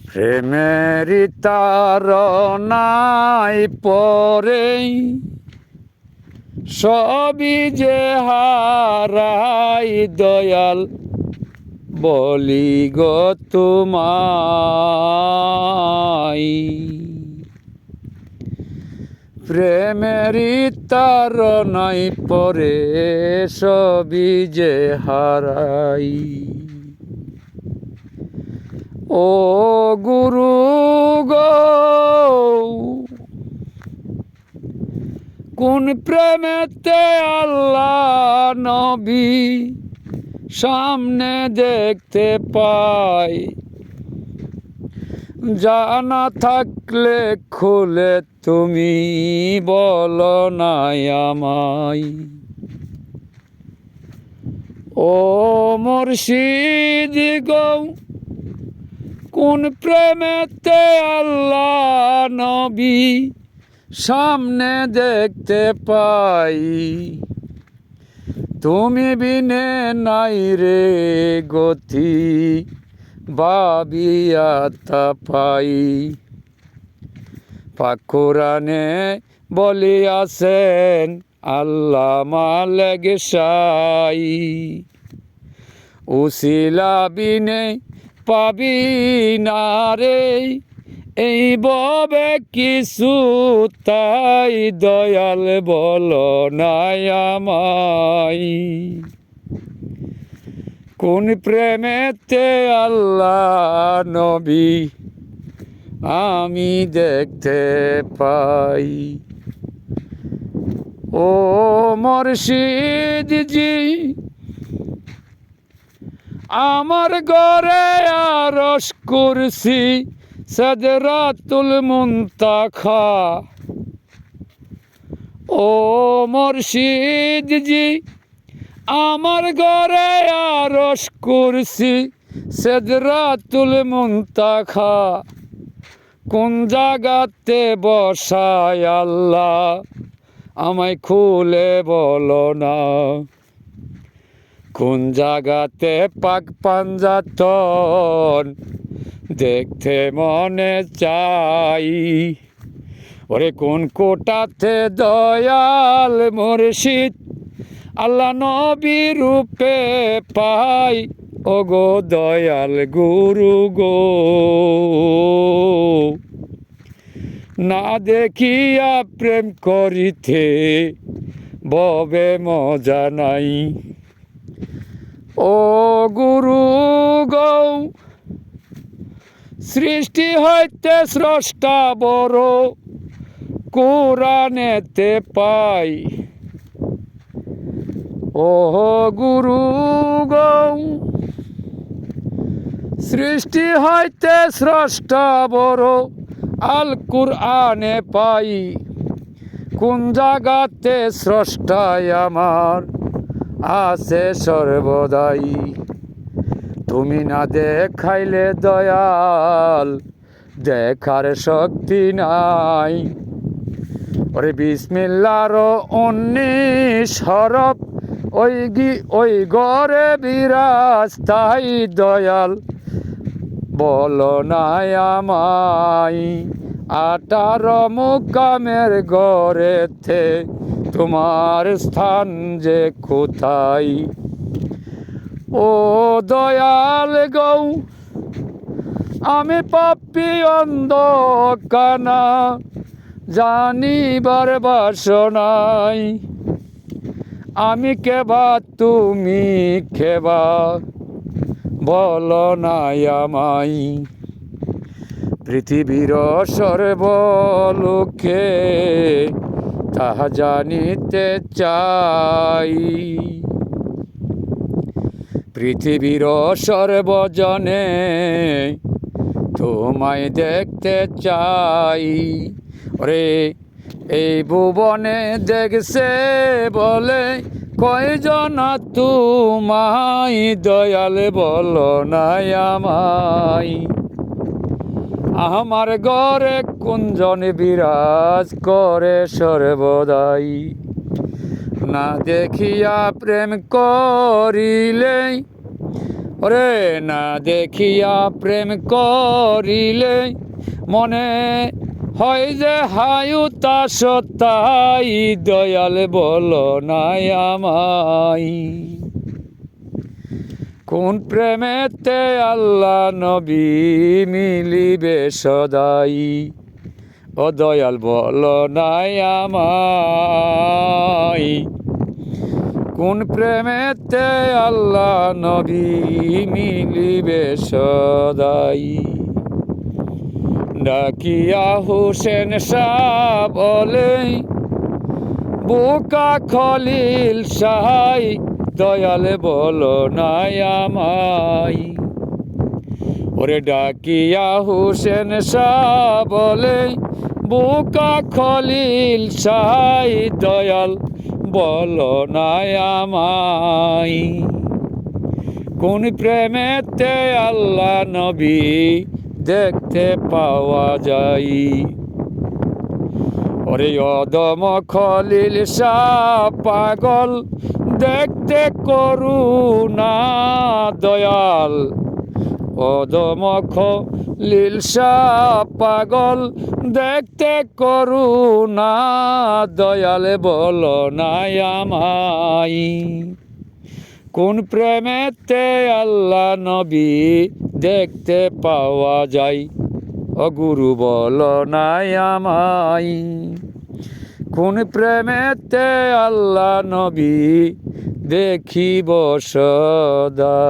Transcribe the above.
প্রেমের তাড়নায় পরে সবই যে হারাই দয়াল বলি গো তোমায়। প্রেমের তাড়নায় পরে সবই যে হারাই। ও গুরু গো কোন প্রেমেতে আল্লাহ নবী সামনে দেখতে পাই, জানা থাকলে খুলে তুমি বলো নাই আমায়। ও মুর্শিদ গো কোন প্রেমেতে আল্লাহ নবী সামনে দেখতে পাই, তুমি বিনে নাই রে গতি ভাবিয়া তা পাই। পাক কোরআনে বলিয়াছেন আল্লাহ মালেক সাই, উসিলা বিনে পাবি না রে এই ববে কিছু, তাই দয়াল বলো নাই আমায়। কোন প্রেমেতে আল্লাহ নবী আমি দেখতে পাই। ও মুর্শিদ জি আমার ঘরে আরশ কুরসি সিদরাতুল মুনতাহা। ও মুর্শিদ জি আমার ঘরে আরশ কুরসি সিদরাতুল মুনতাহা, কোন জাগাতে বসায় আল্লাহ আমায় খুলে বলো না। কোন জাগাতে পাক পাঞ্জাতন দেখতে মনে চাই, ওরে কোন কোটাতে দয়াল মুর্শিদ আল্লাহ নবী রূপে পাই। ও গো দয়াল গুরু গো না দেখিয়া প্রেম করিতে ববে মজা নাই। ও গুরু গো সৃষ্টি হইতে স্রষ্টা বড় কোরআনেতে পাই। ও গুরু গো সৃষ্টি হইতে স্রষ্টা বড় আল কুরআনে পাই, কোন জাগাতে স্রষ্টায় আমার আছে সর্বদাই। তুমি না দেখাইলে দয়াল দেখার শক্তি নাই, ওরে বিসমিল্লাহর 19 হরফ ওই ঘরে বিরাজ, তাই দয়াল বলো নাই আমায়। 18 মুকামের ঘরেতে তোমার স্থান যে কোথায়। ও দয়াল গো আমি পাপী অন্ধ কানা জানিবার বাসনাই, আমি কেবা তুমি কেবা বলো নাই আমায়। পৃথিবীর সর্বলোকে তাহা জানিতে চাই, পৃথিবীর সর্বজনে তোমায় দেখতে চাই। ওরে এই ভুবনে দেখছে বলে কয়জনা তোমায়, দয়াল বলো নাই আমায়। আমার ঘরে কুঞ্জন বিরাজ করে সর্বদাই, না দেখিয়া প্রেম করিলে ওরে না দেখিয়া প্রেম করিলে মনে হয় যে হায়ুতা সত্যাই দয়াল বলো নাই আমায় কোন প্রেমেতে আল্লাহ নবী মিলিবে সদাই ও দয়াল বলো নাই আমায় কোন প্রেমেতে আল্লাহ নবী মিলিবে সদাই ডাকিয়া হোসেন শাহ বলে বোকা খলিল সাহাই দয়াল বলো নাই আমায় ওরে ডাকিয়া হোসেন শাহ বলে বোকা খলিল সাহাই দয়াল বলো নাই আমায় কোন প্রেমেতে আল্লাহ নবী দেখতে পাওয়া যায় ওরে অদম খলিল শাহ পাগল দেখতে করুণা দয়াল অদম খলিল শাহ পাগল দেখতে করুণা দয়াল বলো নাই আমায় কোন প্রেমেতে আল্লাহ নবী দেখতে পাওয়া যায় ও গুরু বলো নাই আমায় কোন প্রেমেতে আল্লাহ নবী দেখিব সদাই।